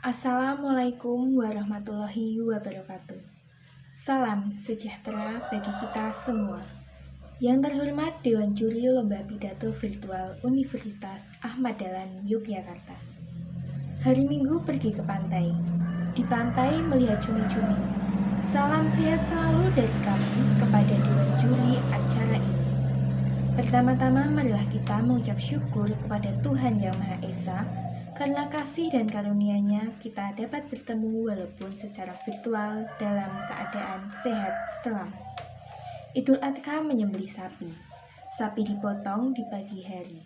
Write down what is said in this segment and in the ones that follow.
Assalamualaikum warahmatullahi wabarakatuh. Salam sejahtera bagi kita semua. Yang terhormat Dewan Juri Lomba Pidato Virtual Universitas Ahmad Dahlan Yogyakarta. Hari Minggu pergi ke pantai. Di pantai melihat cumi-cumi. Salam sehat selalu dari kami kepada Dewan Juri acara ini. Pertama-tama marilah kita mengucap syukur kepada Tuhan Yang Maha Esa, karena kasih dan karunia-Nya kita dapat bertemu walaupun secara virtual dalam keadaan sehat selamat. Idul Adha menyembelih sapi. Sapi dipotong di pagi hari.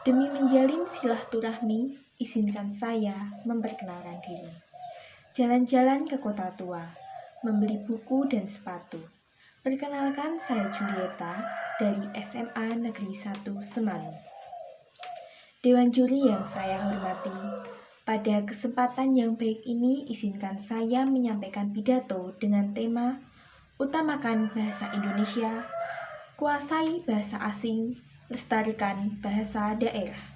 Demi menjalin silaturahmi, izinkan saya memperkenalkan diri. Jalan-jalan ke kota tua, membeli buku dan sepatu. Perkenalkan, saya Julieta dari SMA Negeri 1 Semanu. Dewan Juri yang saya hormati, pada kesempatan yang baik ini izinkan saya menyampaikan pidato dengan tema Utamakan Bahasa Indonesia, Kuasai Bahasa Asing, Lestarikan Bahasa Daerah.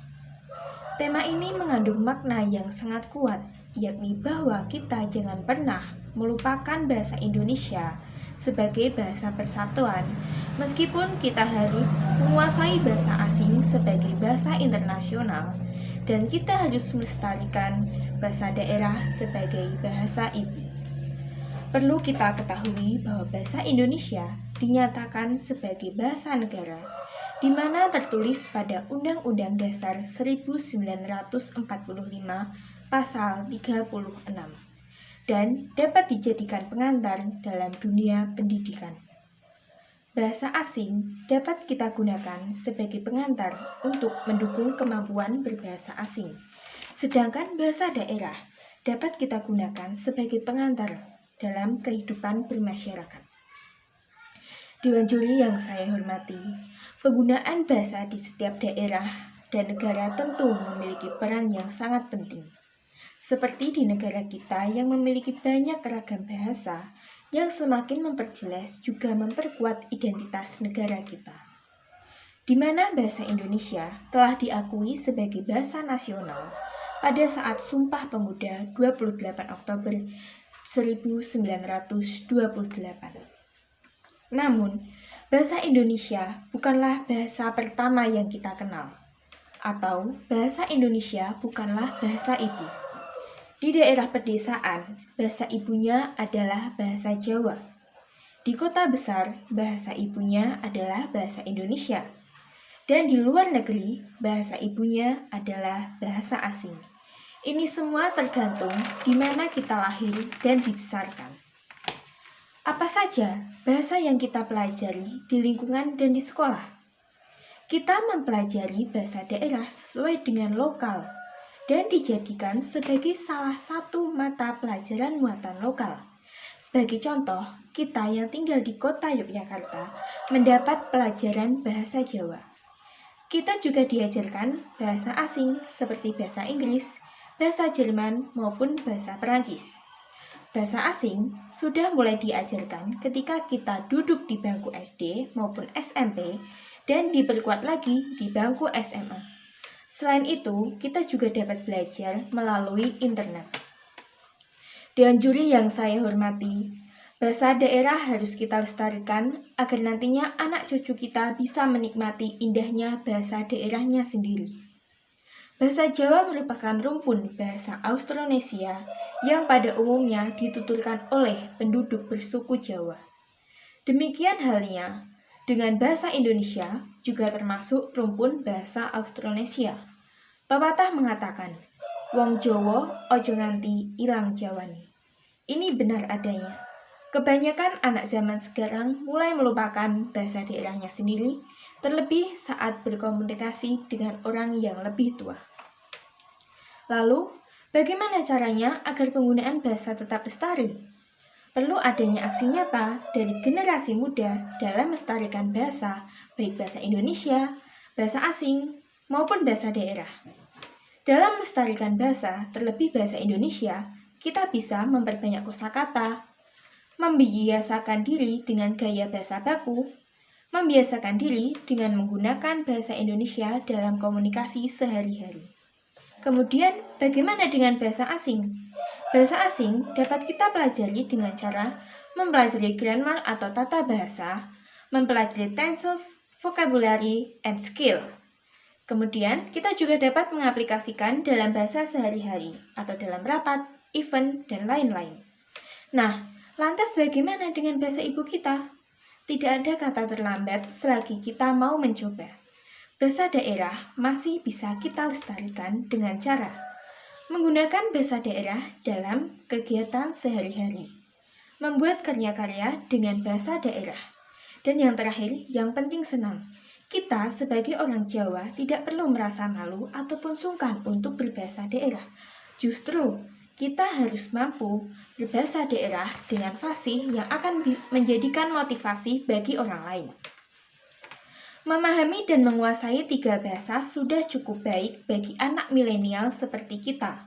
Tema ini mengandung makna yang sangat kuat, yakni bahwa kita jangan pernah melupakan bahasa Indonesia sebagai bahasa persatuan, meskipun kita harus menguasai bahasa asing sebagai bahasa internasional, dan kita harus melestarikan bahasa daerah sebagai bahasa ibu. Perlu kita ketahui bahwa bahasa Indonesia dinyatakan sebagai bahasa negara, di mana tertulis pada Undang-Undang Dasar 1945 Pasal 36. Dan dapat dijadikan pengantar dalam dunia pendidikan. Bahasa asing dapat kita gunakan sebagai pengantar untuk mendukung kemampuan berbahasa asing, sedangkan bahasa daerah dapat kita gunakan sebagai pengantar dalam kehidupan bermasyarakat. Dewan Juri yang saya hormati, penggunaan bahasa di setiap daerah dan negara tentu memiliki peran yang sangat penting. Seperti di negara kita yang memiliki banyak ragam bahasa yang semakin memperjelas juga memperkuat identitas negara kita. Di mana bahasa Indonesia telah diakui sebagai bahasa nasional pada saat Sumpah Pemuda 28 Oktober 1928. Namun, bahasa Indonesia bukanlah bahasa pertama yang kita kenal, atau bahasa Indonesia bukanlah bahasa ibu. Di daerah pedesaan, bahasa ibunya adalah bahasa Jawa. Di kota besar, bahasa ibunya adalah bahasa Indonesia. Dan di luar negeri, bahasa ibunya adalah bahasa asing. Ini semua tergantung di mana kita lahir dan dibesarkan. Apa saja bahasa yang kita pelajari di lingkungan dan di sekolah? Kita mempelajari bahasa daerah sesuai dengan lokal, dan dijadikan sebagai salah satu mata pelajaran muatan lokal. Sebagai contoh, kita yang tinggal di kota Yogyakarta mendapat pelajaran bahasa Jawa. Kita juga diajarkan bahasa asing seperti bahasa Inggris, bahasa Jerman, maupun bahasa Perancis. Bahasa asing sudah mulai diajarkan ketika kita duduk di bangku SD maupun SMP dan diperkuat lagi di bangku SMA. Selain itu, kita juga dapat belajar melalui internet. Dewan Juri yang saya hormati, bahasa daerah harus kita lestarikan agar nantinya anak cucu kita bisa menikmati indahnya bahasa daerahnya sendiri. Bahasa Jawa merupakan rumpun bahasa Austronesia yang pada umumnya dituturkan oleh penduduk bersuku Jawa. Demikian halnya dengan bahasa Indonesia juga termasuk rumpun bahasa Austronesia. Pepatah mengatakan, wong Jawa ojo nganti ilang Jawane. Ini benar adanya. Kebanyakan anak zaman sekarang mulai melupakan bahasa daerahnya sendiri, terlebih saat berkomunikasi dengan orang yang lebih tua. Lalu, bagaimana caranya agar penggunaan bahasa tetap lestari? Perlu adanya aksi nyata dari generasi muda dalam melestarikan bahasa, baik bahasa Indonesia, bahasa asing, maupun bahasa daerah. Dalam melestarikan bahasa, terlebih bahasa Indonesia, kita bisa memperbanyak kosakata, membiasakan diri dengan gaya bahasa baku, membiasakan diri dengan menggunakan bahasa Indonesia dalam komunikasi sehari-hari. Kemudian, bagaimana dengan bahasa asing? Bahasa asing dapat kita pelajari dengan cara mempelajari grammar atau tata bahasa, mempelajari tenses, vocabulary, and skill. Kemudian, kita juga dapat mengaplikasikan dalam bahasa sehari-hari atau dalam rapat, event, dan lain-lain. Nah, lantas bagaimana dengan bahasa ibu kita? Tidak ada kata terlambat selagi kita mau mencoba. Bahasa daerah masih bisa kita lestarikan dengan cara menggunakan bahasa daerah dalam kegiatan sehari-hari, membuat karya-karya dengan bahasa daerah, dan yang terakhir, yang penting senang. Kita sebagai orang Jawa tidak perlu merasa malu ataupun sungkan untuk berbahasa daerah. Justru, kita harus mampu berbahasa daerah dengan fasih yang akan menjadikan motivasi bagi orang lain. Memahami dan menguasai 3 bahasa sudah cukup baik bagi anak milenial seperti kita.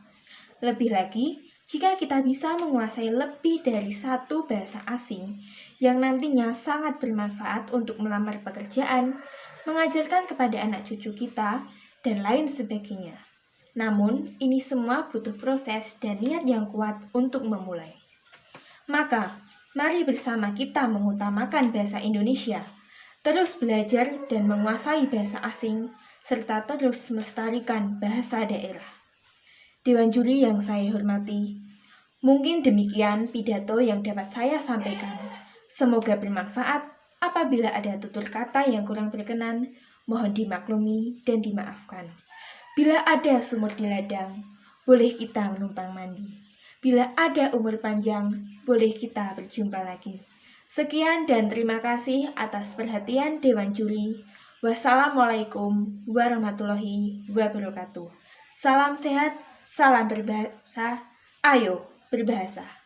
Lebih lagi, jika kita bisa menguasai lebih dari 1 bahasa asing yang nantinya sangat bermanfaat untuk melamar pekerjaan, mengajarkan kepada anak cucu kita, dan lain sebagainya. Namun, ini semua butuh proses dan niat yang kuat untuk memulai. Maka, mari bersama kita mengutamakan bahasa Indonesia, terus belajar dan menguasai bahasa asing, serta terus melestarikan bahasa daerah. Dewan juri yang saya hormati, mungkin demikian pidato yang dapat saya sampaikan. Semoga bermanfaat. Apabila ada tutur kata yang kurang berkenan, mohon dimaklumi dan dimaafkan. Bila ada sumur di ladang, boleh kita menumpang mandi. Bila ada umur panjang, boleh kita berjumpa lagi. Sekian dan terima kasih atas perhatian Dewan Juri. Wassalamualaikum warahmatullahi wabarakatuh. Salam sehat, salam berbahasa, ayo berbahasa.